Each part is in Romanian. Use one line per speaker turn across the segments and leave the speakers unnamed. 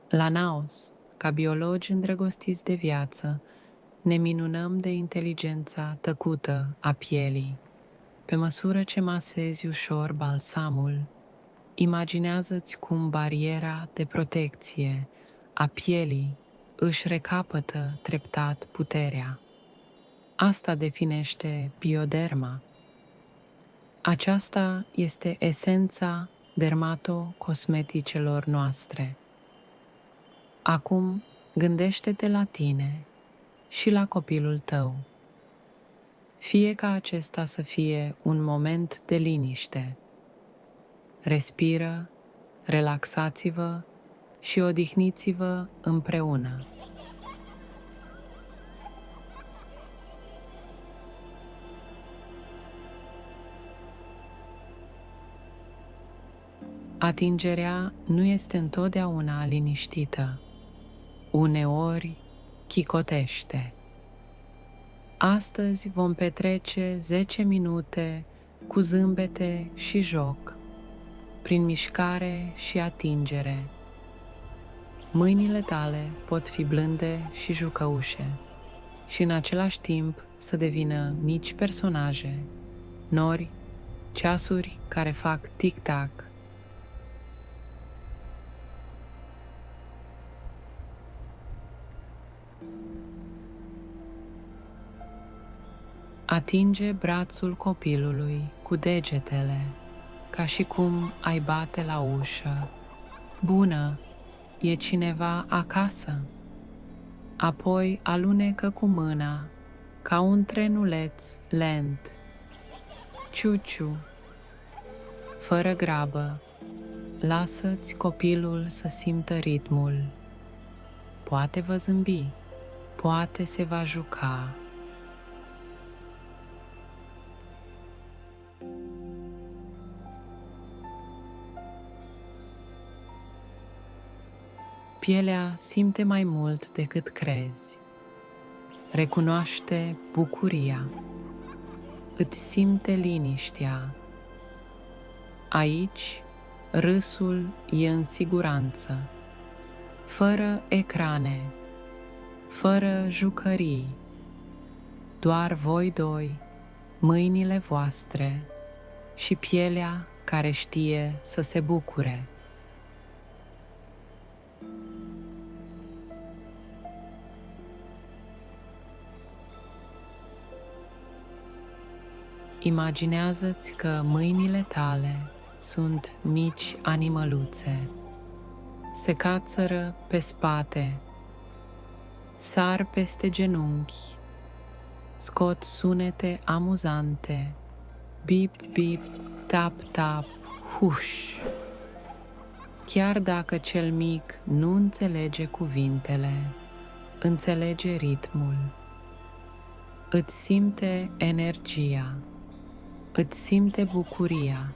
La Naos, ca biologi îndrăgostiți de viață, ne minunăm de inteligența tăcută a pielii. Pe măsură ce masezi ușor balsamul, imaginează-ți cum bariera de protecție a pielii își recapătă treptat puterea. Asta definește bioderma. Aceasta este esența dermatocosmeticelor noastre. Acum gândește-te la tine și la copilul tău. Fie ca acesta să fie un moment de liniște. Respiră, relaxați-vă și odihniți-vă împreună. Atingerea nu este întotdeauna liniștită. Uneori chicotește. Astăzi vom petrece 10 minute cu zâmbete și joc, prin mișcare și atingere. Mâinile tale pot fi blânde și jucăușe și în același timp să devină mici personaje, nori, ceasuri care fac tic-tac. Atinge brațul copilului cu degetele, ca și cum ai bate la ușă. Bună, e cineva acasă? Apoi alunecă cu mâna, ca un trenuleț lent. Ciuciu, fără grabă, lasă-ți copilul să simtă ritmul. Poate va zâmbi, poate se va juca. Pielea simte mai mult decât crezi. Recunoaște bucuria. Îți simte liniștea. Aici, râsul e în siguranță, fără ecrane, fără jucării, doar voi doi, mâinile voastre și pielea care știe să se bucure. Imaginează-ți că mâinile tale sunt mici animăluțe. Se cațără pe spate, sar peste genunchi, scot sunete amuzante, bip, bip, tap, tap, huș. Chiar dacă cel mic nu înțelege cuvintele, înțelege ritmul. Îți simte energia, îți simte bucuria.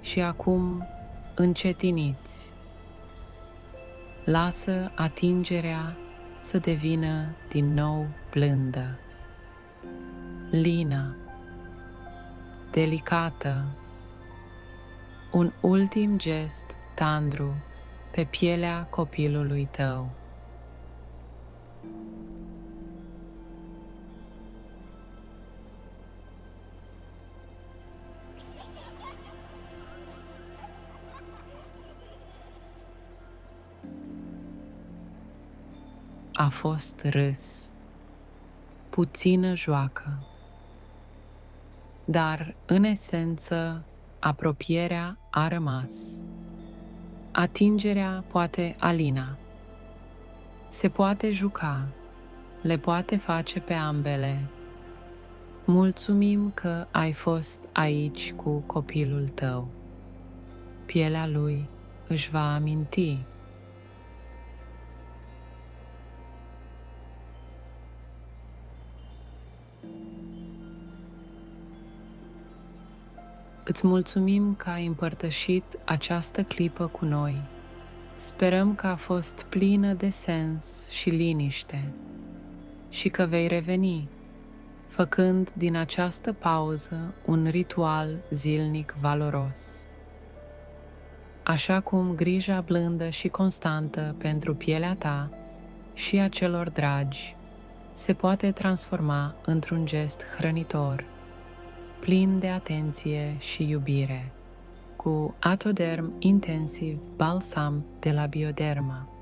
Și acum încetiniți. Lasă atingerea să devină din nou blândă, lină, delicată. Un ultim gest tandru pe pielea copilului tău. A fost râs, puțină joacă, dar în esență apropierea a rămas. Atingerea poate alina, se poate juca, le poate face pe ambele. Mulțumim că ai fost aici cu copilul tău. Pielea lui își va aminti. Îți mulțumim că ai împărtășit această clipă cu noi. Sperăm că a fost plină de sens și liniște și că vei reveni făcând din această pauză un ritual zilnic valoros. Așa cum grija blândă și constantă pentru pielea ta și a celor dragi se poate transforma într-un gest hrănitor, plin de atenție și iubire, cu Atoderm Intensiv Balsam de la Bioderma.